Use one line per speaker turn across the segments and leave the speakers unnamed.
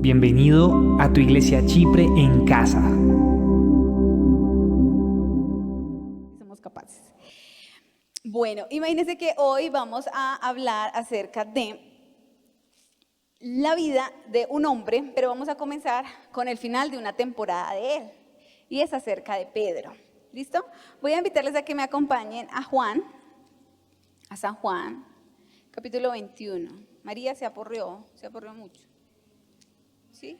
Bienvenido a tu iglesia Chipre en casa.
Somos capaces. Bueno, imagínense que hoy vamos a hablar acerca de la vida de un hombre, pero vamos a comenzar con el final de una temporada de él, y es acerca de Pedro. ¿Listo? Voy a invitarles a que me acompañen a San Juan, capítulo 21. María se aporreó mucho. ¿Sí?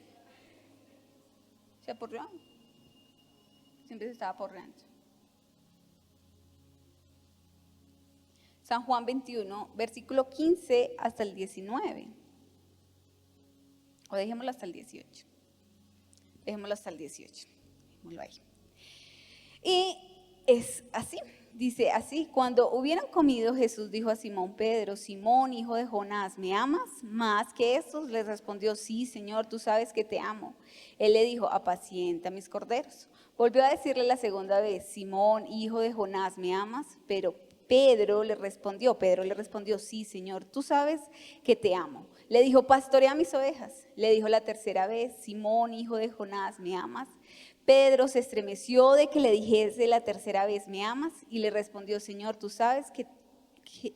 ¿Se aporreó? Siempre se estaba aporreando. San Juan 21, versículo 15 hasta el 19. O dejémoslo hasta el 18. Dejémoslo hasta el 18. Dejémoslo ahí. Y es así. Dice así: cuando hubieran comido, Jesús dijo a Simón Pedro: Simón, hijo de Jonás, ¿me amas más que estos? Le respondió: sí, Señor, tú sabes que te amo. Él le dijo: apacienta mis corderos. Volvió a decirle la segunda vez: Simón, hijo de Jonás, ¿me amas? Pero Pedro le respondió: sí, Señor, tú sabes que te amo. Le dijo: pastorea mis ovejas. Le dijo la tercera vez: Simón, hijo de Jonás, ¿me amas? Pedro se estremeció de que le dijese la tercera vez: ¿me amas? Y le respondió: Señor, tú sabes que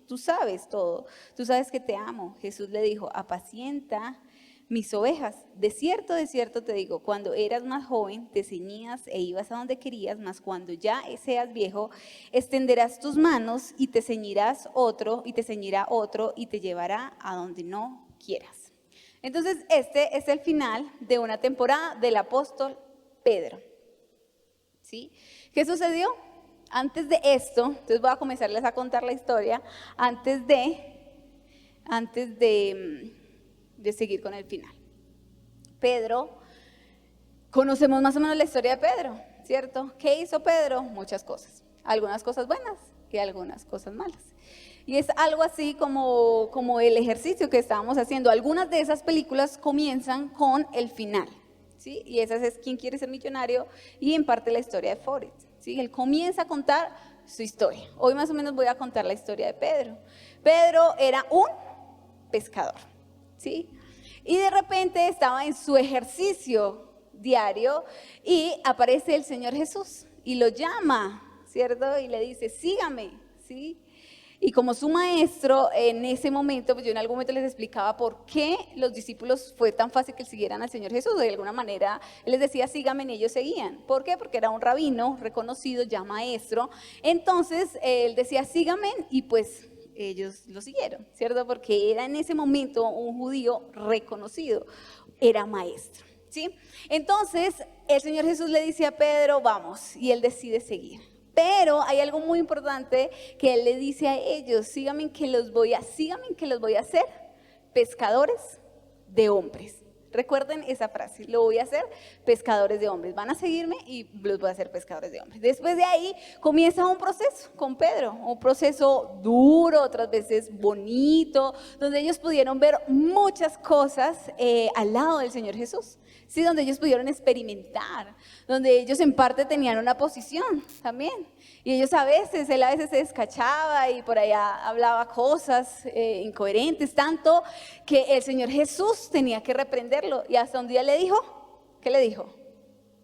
tú sabes todo, tú sabes que te amo. Jesús le dijo: apacienta mis ovejas. De cierto te digo, cuando eras más joven te ceñías e ibas a donde querías, mas cuando ya seas viejo, extenderás tus manos y te ceñirá otro y te llevará a donde no quieras. Entonces, este es el final de una temporada del apóstol Pedro. ¿Sí? ¿Qué sucedió? Antes de esto, entonces voy a comenzarles a contar la historia antes de seguir con el final. Pedro, conocemos más o menos la historia de Pedro, ¿cierto? ¿Qué hizo Pedro? Muchas cosas, algunas cosas buenas y algunas cosas malas. Y es algo así como el ejercicio que estábamos haciendo. Algunas de esas películas comienzan con el final, ¿sí? Y esa es ¿Quién quiere ser millonario? Y en parte la historia de Forrest, ¿sí? Él comienza a contar su historia. Hoy más o menos voy a contar la historia de Pedro. Pedro era un pescador, ¿sí? Y de repente estaba en su ejercicio diario y aparece el Señor Jesús y lo llama, ¿cierto? Y le dice: sígame, ¿sí? Y como su maestro en ese momento, pues yo en algún momento les explicaba por qué los discípulos fue tan fácil que siguieran al Señor Jesús. De alguna manera él les decía: síganme, y ellos seguían. ¿Por qué? Porque era un rabino reconocido, ya maestro. Entonces él decía: síganme, y pues ellos lo siguieron, ¿cierto? Porque era en ese momento un judío reconocido, era maestro, ¿sí? Entonces el Señor Jesús le dice a Pedro: vamos, y él decide seguir. Pero hay algo muy importante que él le dice a ellos: síganme que los voy a hacer pescadores de hombres. Recuerden esa frase: lo voy a hacer pescadores de hombres. Van a seguirme y los voy a hacer pescadores de hombres. Después de ahí comienza un proceso con Pedro, un proceso duro, otras veces bonito, donde ellos pudieron ver muchas cosas al lado del Señor Jesús. Sí, donde ellos pudieron experimentar, donde ellos en parte tenían una posición también. Y ellos él a veces se descachaba y por allá hablaba cosas incoherentes, tanto que el Señor Jesús tenía que reprenderlo. Y hasta un día le dijo: ¿qué le dijo?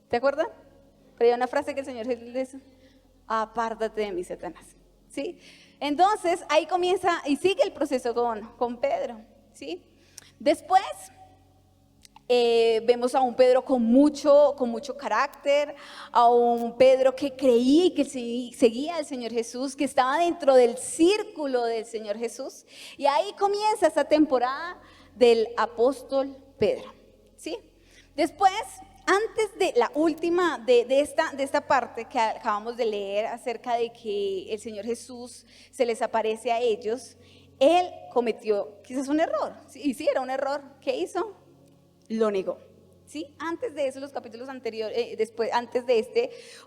¿Te acuerdan? Pero hay una frase que el Señor Jesús le dice: apártate de mí, Satanás. ¿Sí? Entonces ahí comienza y sigue el proceso con Pedro. ¿Sí? Después vemos a un Pedro con mucho carácter, a un Pedro que creía y que seguía al Señor Jesús, que estaba dentro del círculo del Señor Jesús. Y ahí comienza esta temporada del apóstol Pedro, ¿sí? Después, antes de la última de esta parte que acabamos de leer acerca de que el Señor Jesús se les aparece a ellos, él cometió quizás un error. Sí, era un error. ¿Qué hizo? Lo negó, ¿sí? Antes de eso, los capítulos anteriores, antes de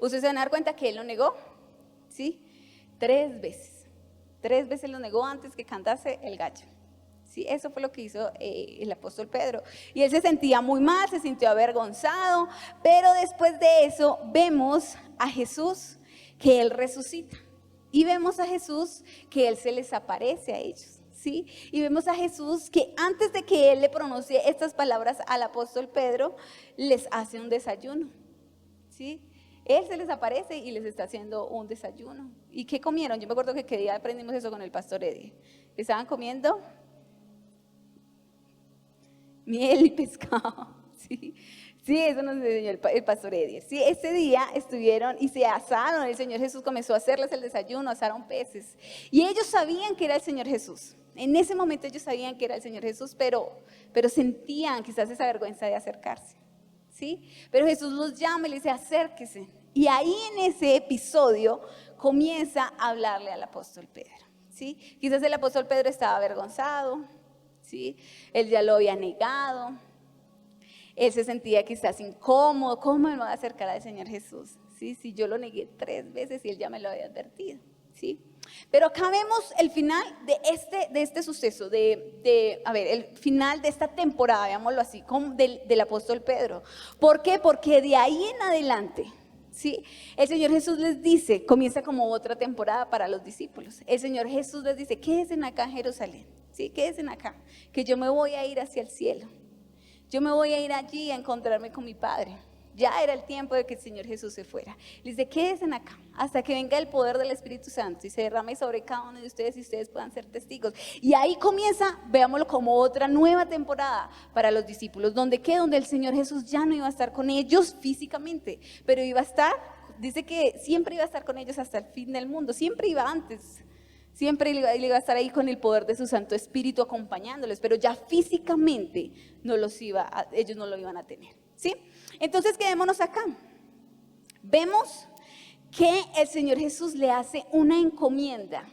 ustedes se van a dar cuenta que él lo negó, ¿sí? 3 veces. 3 veces lo negó antes que cantase el gallo, ¿sí? Eso fue lo que hizo el apóstol Pedro. Y él se sentía muy mal, se sintió avergonzado, pero después de eso vemos a Jesús que él resucita. Y vemos a Jesús que él se les aparece a ellos. ¿sí? Y vemos a Jesús que antes de que Él le pronuncie estas palabras al apóstol Pedro, les hace un desayuno, ¿sí? Él se les aparece y les está haciendo un desayuno. ¿Y qué comieron? Yo me acuerdo que día aprendimos eso con el pastor Eddie. Estaban comiendo miel y pescado, ¿sí? Sí, eso nos enseñó el pastor Eddie. Sí, ese día estuvieron y se asaron. El Señor Jesús comenzó a hacerles el desayuno, asaron peces. Y ellos sabían que era el Señor Jesús. En ese momento ellos sabían que era el Señor Jesús, pero sentían quizás esa vergüenza de acercarse, ¿sí? Pero Jesús los llama y les dice, acérquese. Y ahí en ese episodio comienza a hablarle al apóstol Pedro, ¿sí? Quizás el apóstol Pedro estaba avergonzado, ¿sí? Él ya lo había negado. Él se sentía quizás incómodo. ¿Cómo me voy a acercar al Señor Jesús? ¿Sí? Si yo lo negué 3 veces y Él ya me lo había advertido, ¿sí? Pero acá vemos el final de este suceso, el final de esta temporada, veámoslo así, del apóstol Pedro. ¿Por qué? Porque de ahí en adelante, ¿sí? El Señor Jesús les dice, comienza como otra temporada para los discípulos. El Señor Jesús les dice, quédense acá en Jerusalén, ¿sí? Quédense acá, que yo me voy a ir hacia el cielo. Yo me voy a ir allí a encontrarme con mi Padre. Ya era el tiempo de que el Señor Jesús se fuera. Les dice, quédense acá hasta que venga el poder del Espíritu Santo y se derrame sobre cada uno de ustedes y ustedes puedan ser testigos. Y ahí comienza, veámoslo como otra nueva temporada para los discípulos. Donde el Señor Jesús ya no iba a estar con ellos físicamente, pero iba a estar, dice que siempre iba a estar con ellos hasta el fin del mundo. Siempre iba antes. Siempre él iba a estar ahí con el poder de su Santo Espíritu acompañándoles, pero ya físicamente ellos no lo iban a tener, ¿sí? Entonces quedémonos acá. Vemos que el Señor Jesús le hace una encomienda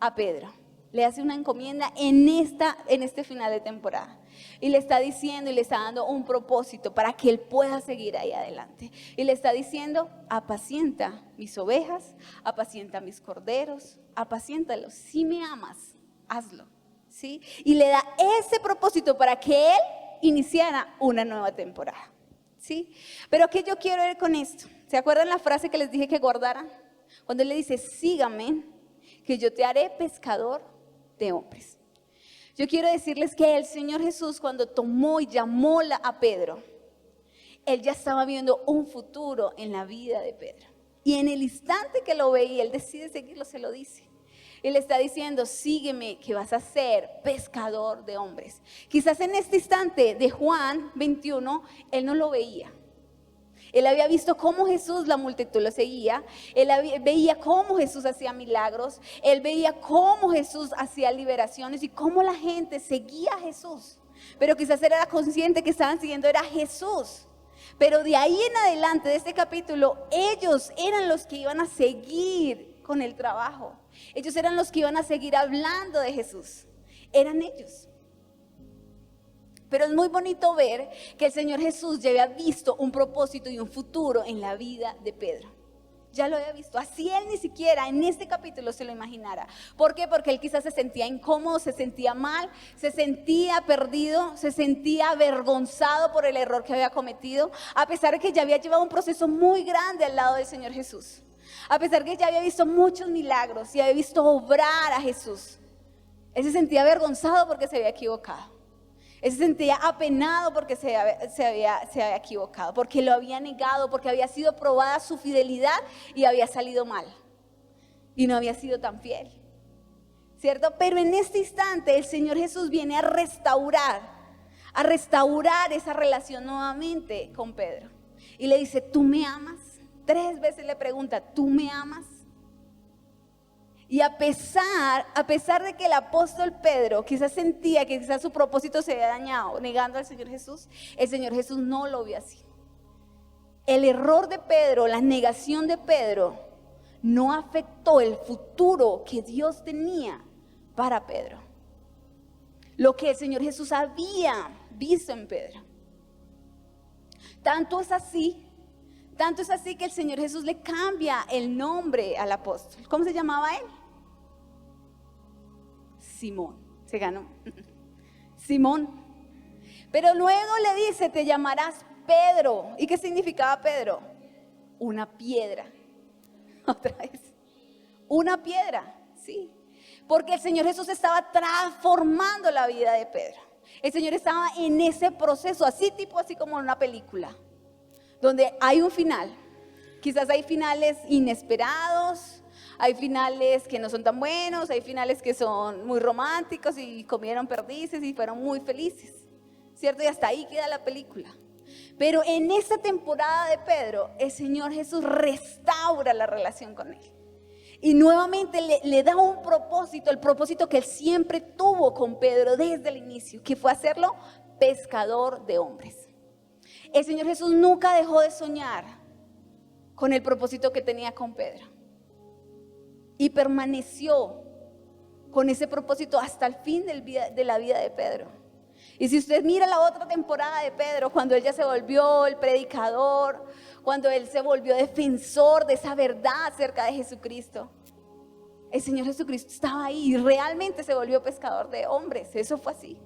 a Pedro. Le hace una encomienda en este final de temporada. Y le está diciendo y le está dando un propósito para que él pueda seguir ahí adelante. Y le está diciendo, apacienta mis ovejas, apacienta mis corderos, apaciéntalos. Si me amas, hazlo, ¿sí? Y le da ese propósito para que él iniciara una nueva temporada, ¿sí? Pero ¿qué yo quiero ver con esto? ¿Se acuerdan la frase que les dije que guardaran? Cuando él le dice, sígame, que yo te haré pescador de hombres. Yo quiero decirles que el Señor Jesús, cuando tomó y llamó a Pedro, Él ya estaba viendo un futuro en la vida de Pedro. Y en el instante que lo veía, Él decide seguirlo, se lo dice. Él está diciendo, sígueme, que vas a ser pescador de hombres. Quizás en este instante de Juan 21, Él no lo veía. Él había visto cómo Jesús, la multitud lo seguía. Él veía cómo Jesús hacía milagros. Él veía cómo Jesús hacía liberaciones y cómo la gente seguía a Jesús. Pero quizás él era consciente que estaban siguiendo era Jesús. Pero de ahí en adelante, de este capítulo, ellos eran los que iban a seguir con el trabajo. Ellos eran los que iban a seguir hablando de Jesús. Eran ellos. Pero es muy bonito ver que el Señor Jesús ya había visto un propósito y un futuro en la vida de Pedro. Ya lo había visto. Así él ni siquiera en este capítulo se lo imaginara. ¿Por qué? Porque él quizás se sentía incómodo, se sentía mal, se sentía perdido, se sentía avergonzado por el error que había cometido, a pesar de que ya había llevado un proceso muy grande al lado del Señor Jesús. A pesar de que ya había visto muchos milagros y había visto obrar a Jesús. Él se sentía avergonzado porque se había equivocado. Él se sentía apenado porque se había equivocado, porque lo había negado, porque había sido probada su fidelidad y había salido mal. Y no había sido tan fiel, ¿cierto? Pero en este instante el Señor Jesús viene a restaurar esa relación nuevamente con Pedro. Y le dice, ¿tú me amas? 3 veces le pregunta, ¿tú me amas? Y a pesar de que el apóstol Pedro quizás sentía que quizás su propósito se había dañado negando al Señor Jesús, el Señor Jesús no lo vio así. El error de Pedro, la negación de Pedro, no afectó el futuro que Dios tenía para Pedro. Lo que el Señor Jesús había visto en Pedro. Tanto es así que el Señor Jesús le cambia el nombre al apóstol. ¿Cómo se llamaba él? Simón. Se ganó. Simón. Pero luego le dice, te llamarás Pedro. ¿Y qué significaba Pedro? Una piedra. Otra vez. Una piedra, sí. Porque el Señor Jesús estaba transformando la vida de Pedro. El Señor estaba en ese proceso, así como en una película, donde hay un final. Quizás hay finales inesperados, hay finales que no son tan buenos, hay finales que son muy románticos y comieron perdices y fueron muy felices, ¿cierto? Y hasta ahí queda la película. Pero en esta temporada de Pedro, el Señor Jesús restaura la relación con él. Y nuevamente le da un propósito, el propósito que él siempre tuvo con Pedro desde el inicio, que fue hacerlo pescador de hombres. El Señor Jesús nunca dejó de soñar con el propósito que tenía con Pedro. Y permaneció con ese propósito hasta el fin de la vida de Pedro. Y si usted mira la otra temporada de Pedro, cuando él ya se volvió el predicador, cuando él se volvió defensor de esa verdad acerca de Jesucristo, el Señor Jesucristo estaba ahí y realmente se volvió pescador de hombres. Eso fue así.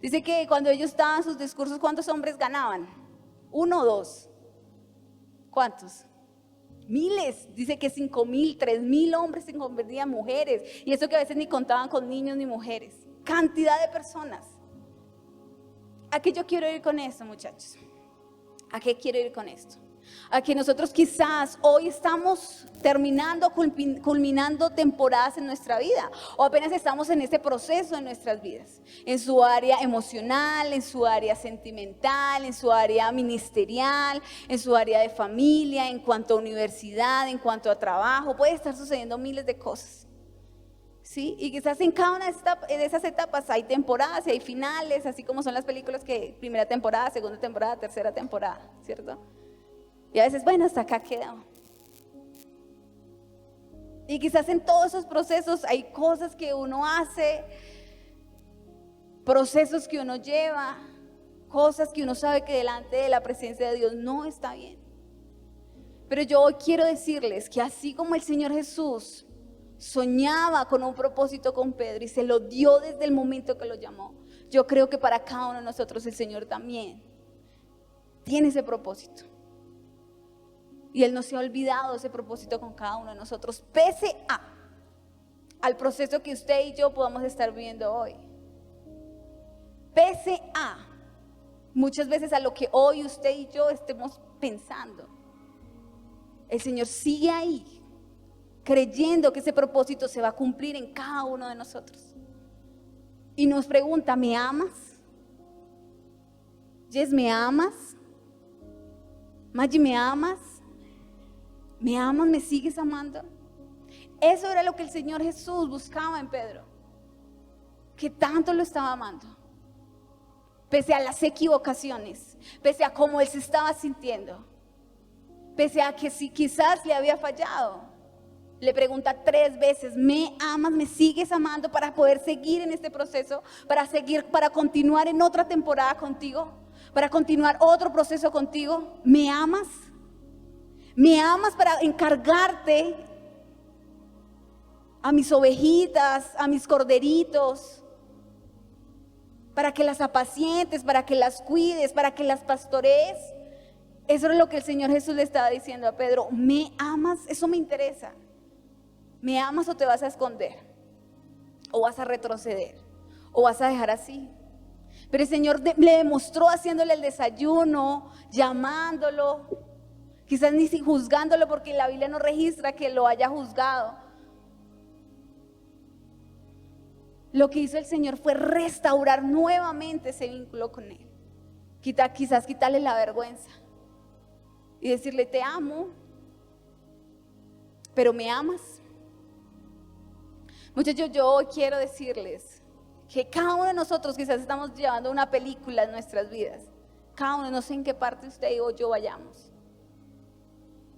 Dice que cuando ellos daban sus discursos, ¿cuántos hombres ganaban? 1 o 2. ¿Cuántos? Miles. Dice que 5,000, 3,000 hombres se convertían en mujeres. Y eso que a veces ni contaban con niños ni mujeres. Cantidad de personas. ¿A qué yo quiero ir con esto, muchachos? ¿A qué quiero ir con esto? A que nosotros quizás hoy estamos culminando temporadas en nuestra vida, o apenas estamos en este proceso en nuestras vidas, en su área emocional, en su área sentimental, en su área ministerial, en su área de familia, en cuanto a universidad, en cuanto a trabajo. Puede estar sucediendo miles de cosas. ¿Sí? Y quizás en cada una de esas etapas hay temporadas y hay finales, así como son las películas que primera temporada, segunda temporada, tercera temporada, ¿cierto? Y a veces, bueno, hasta acá quedó. Y quizás en todos esos procesos hay cosas que uno hace, procesos que uno lleva, cosas que uno sabe que delante de la presencia de Dios no está bien. Pero yo hoy quiero decirles que así como el Señor Jesús soñaba con un propósito con Pedro y se lo dio desde el momento que lo llamó, yo creo que para cada uno de nosotros el Señor también tiene ese propósito. Y Él no se ha olvidado de ese propósito con cada uno de nosotros, pese al proceso que usted y yo podamos estar viviendo hoy. Pese a muchas veces a lo que hoy usted y yo estemos pensando, el Señor sigue ahí, creyendo que ese propósito se va a cumplir en cada uno de nosotros. Y nos pregunta, ¿me amas? Jess, ¿me amas? Maggie, ¿me amas? ¿Me amas? ¿Me sigues amando? Eso era lo que el Señor Jesús buscaba en Pedro, que tanto lo estaba amando. Pese a las equivocaciones, pese a cómo él se estaba sintiendo, pese a que si quizás le había fallado, le pregunta 3 veces, ¿me amas? ¿Me sigues amando para poder seguir en este proceso? Para continuar en otra temporada contigo, para continuar otro proceso contigo. ¿Me amas? ¿Me amas para encargarte a mis ovejitas, a mis corderitos, para que las apacientes, para que las cuides, para que las pastorees? Eso es lo que el Señor Jesús le estaba diciendo a Pedro. ¿Me amas? Eso me interesa. ¿Me amas o te vas a esconder? ¿O vas a retroceder? ¿O vas a dejar así? Pero el Señor le demostró haciéndole el desayuno, llamándolo, quizás ni juzgándolo, porque la Biblia no registra que lo haya juzgado. Lo que hizo el Señor fue restaurar nuevamente ese vínculo con Él. Quizás quitarle la vergüenza y decirle, te amo, pero ¿me amas? Muchachos, yo hoy quiero decirles que cada uno de nosotros quizás estamos llevando una película en nuestras vidas. Cada uno, no sé en qué parte usted o yo vayamos.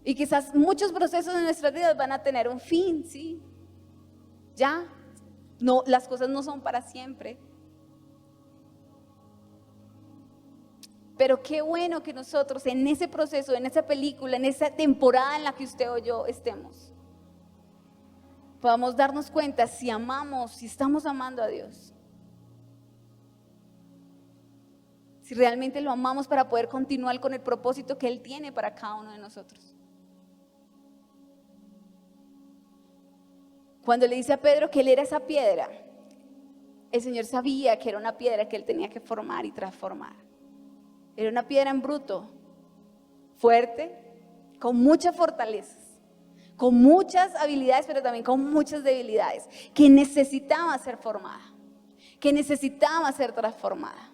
Y quizás muchos procesos de nuestras vidas van a tener un fin, ¿sí? Ya, no, las cosas no son para siempre. Pero qué bueno que nosotros en ese proceso, en esa película, en esa temporada en la que usted o yo estemos, podamos darnos cuenta si amamos, si estamos amando a Dios. Si realmente lo amamos para poder continuar con el propósito que Él tiene para cada uno de nosotros. Cuando le dice a Pedro que él era esa piedra, el Señor sabía que era una piedra que él tenía que formar y transformar. Era una piedra en bruto, fuerte, con muchas fortalezas, con muchas habilidades, pero también con muchas debilidades, que necesitaba ser formada, que necesitaba ser transformada.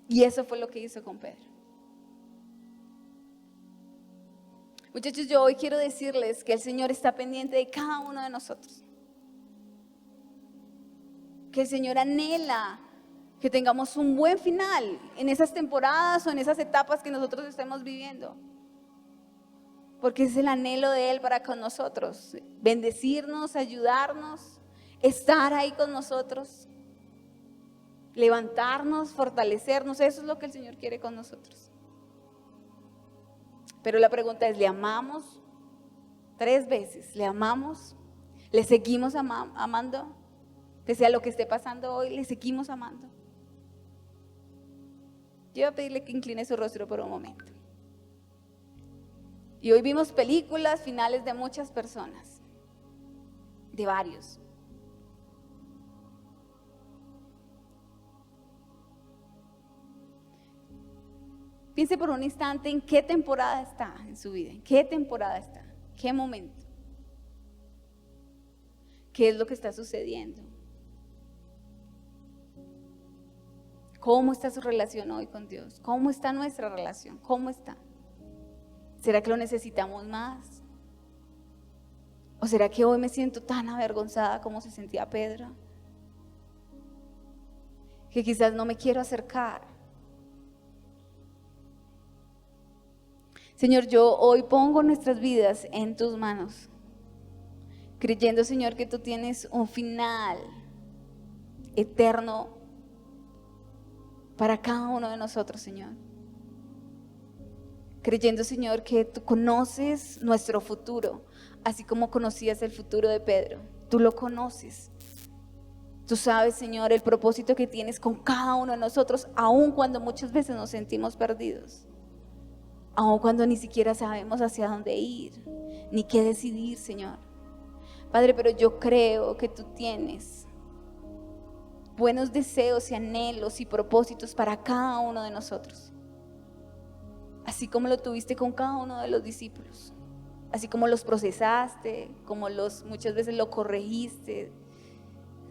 Y eso fue lo que hizo con Pedro. Muchachos, yo hoy quiero decirles que el Señor está pendiente de cada uno de nosotros. Que el Señor anhela que tengamos un buen final en esas temporadas o en esas etapas que nosotros estemos viviendo. Porque es el anhelo de Él para con nosotros. Bendecirnos, ayudarnos, estar ahí con nosotros, levantarnos, fortalecernos. Eso es lo que el Señor quiere con nosotros. Pero la pregunta es, ¿le amamos? 3 veces, ¿le amamos? ¿Le seguimos amando? Pese a lo que esté pasando hoy, ¿le seguimos amando? Yo voy a pedirle que incline su rostro por un momento. Y hoy vimos películas, finales de muchas personas, de varios. Piense por un instante en qué temporada está en su vida, en qué temporada está, qué momento, qué es lo que está sucediendo, cómo está su relación hoy con Dios, cómo está nuestra relación, cómo está. ¿Será que lo necesitamos más? ¿O será que hoy me siento tan avergonzada como se sentía Pedro? Que quizás no me quiero acercar. Señor, yo hoy pongo nuestras vidas en tus manos, creyendo, Señor, que tú tienes un final eterno para cada uno de nosotros, Señor. Creyendo, Señor, que tú conoces nuestro futuro, así como conocías el futuro de Pedro. Tú lo conoces. Tú sabes, Señor, el propósito que tienes con cada uno de nosotros, aun cuando muchas veces nos sentimos perdidos. Aun cuando ni siquiera sabemos hacia dónde ir, ni qué decidir, Señor. Padre, pero yo creo que tú tienes buenos deseos y anhelos y propósitos para cada uno de nosotros. Así como lo tuviste con cada uno de los discípulos. Así como los procesaste, como muchas veces lo corregiste,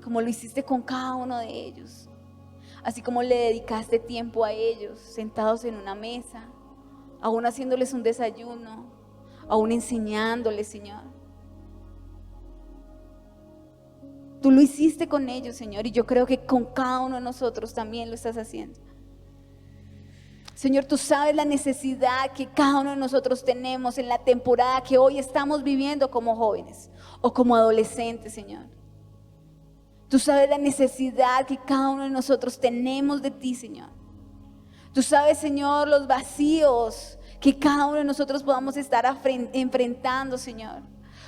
como lo hiciste con cada uno de ellos. Así como le dedicaste tiempo a ellos, sentados en una mesa, aún haciéndoles un desayuno, aún enseñándoles, Señor. Tú lo hiciste con ellos, Señor, y yo creo que con cada uno de nosotros también lo estás haciendo. Señor, tú sabes la necesidad que cada uno de nosotros tenemos en la temporada que hoy estamos viviendo como jóvenes o como adolescentes, Señor. Tú sabes la necesidad que cada uno de nosotros tenemos de ti, Señor. Tú sabes, Señor, los vacíos que cada uno de nosotros podamos estar enfrentando, Señor.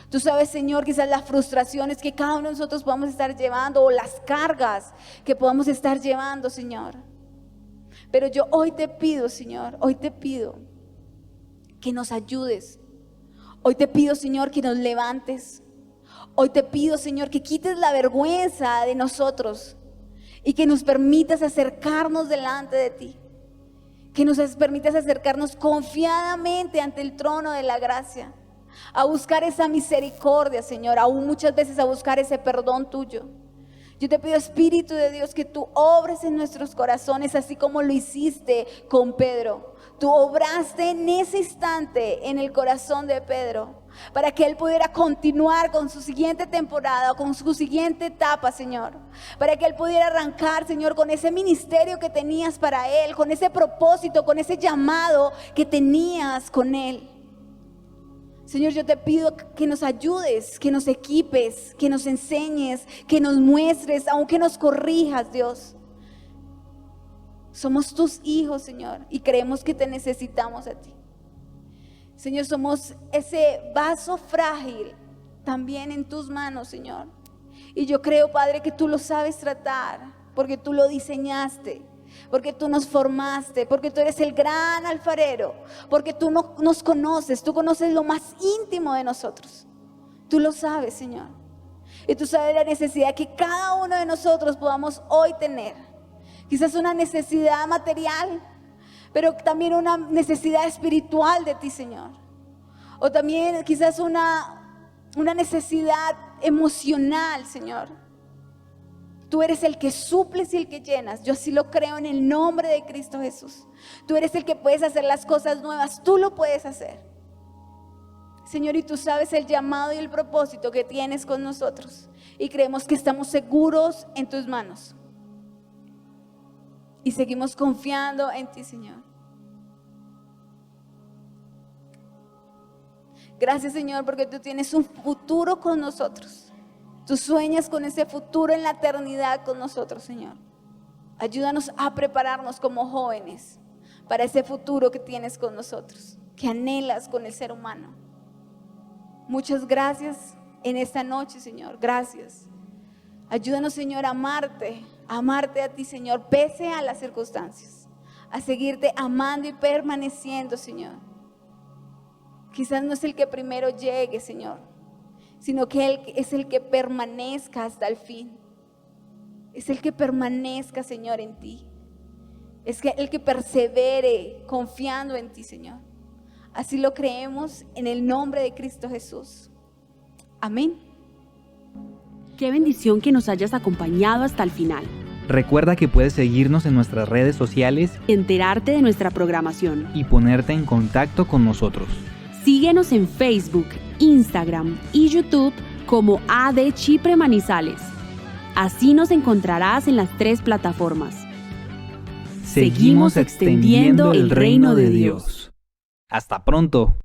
Tú sabes, Señor, quizás las frustraciones que cada uno de nosotros podamos estar llevando o las cargas que podamos estar llevando, Señor. Pero yo hoy te pido, Señor, hoy te pido que nos ayudes. Hoy te pido, Señor, que nos levantes. Hoy te pido, Señor, que quites la vergüenza de nosotros y que nos permitas acercarnos delante de ti. Que nos permitas acercarnos confiadamente ante el trono de la gracia, a buscar esa misericordia, Señor, aún muchas veces a buscar ese perdón tuyo. Yo te pido, Espíritu de Dios, que tú obres en nuestros corazones, así como lo hiciste con Pedro. Tú obraste en ese instante en el corazón de Pedro, para que él pudiera continuar con su siguiente temporada, con su siguiente etapa, Señor. Para que él pudiera arrancar, Señor, con ese ministerio que tenías para él, con ese propósito, con ese llamado que tenías con él. Señor, yo te pido que nos ayudes, que nos equipes, que nos enseñes, que nos muestres, aunque nos corrijas, Dios. Somos tus hijos, Señor, y creemos que te necesitamos a ti. Señor, somos ese vaso frágil también en tus manos, Señor. Y yo creo, Padre, que tú lo sabes tratar, porque tú lo diseñaste, porque tú nos formaste, porque tú eres el gran alfarero, porque tú nos conoces, tú conoces lo más íntimo de nosotros. Tú lo sabes, Señor. Y tú sabes la necesidad que cada uno de nosotros podamos hoy tener. Quizás una necesidad material, pero también una necesidad espiritual de ti, Señor. O también quizás una necesidad emocional, Señor. Tú eres el que suples y el que llenas. Yo así lo creo en el nombre de Cristo Jesús. Tú eres el que puedes hacer las cosas nuevas. Tú lo puedes hacer. Señor, y tú sabes el llamado y el propósito que tienes con nosotros. Y creemos que estamos seguros en tus manos. Y seguimos confiando en ti, Señor. Gracias, Señor, porque tú tienes un futuro con nosotros. Tú sueñas con ese futuro en la eternidad con nosotros, Señor. Ayúdanos a prepararnos como jóvenes para ese futuro que tienes con nosotros, que anhelas con el ser humano. Muchas gracias en esta noche, Señor. Gracias. Ayúdanos, Señor, a amarte a ti, Señor, pese a las circunstancias, a seguirte amando y permaneciendo, Señor. Quizás no es el que primero llegue, Señor, sino que Él es el que permanezca hasta el fin. Es el que permanezca, Señor, en ti. Es el que persevere confiando en ti, Señor. Así lo creemos en el nombre de Cristo Jesús. Amén.
Qué bendición que nos hayas acompañado hasta el final.
Recuerda que puedes seguirnos en nuestras redes sociales,
Enterarte de nuestra programación.
y ponerte en contacto con nosotros.
Síguenos en Facebook, Instagram y YouTube como AD Chipre Manizales. Así nos encontrarás en las 3 plataformas.
Seguimos extendiendo el reino de Dios. Hasta pronto.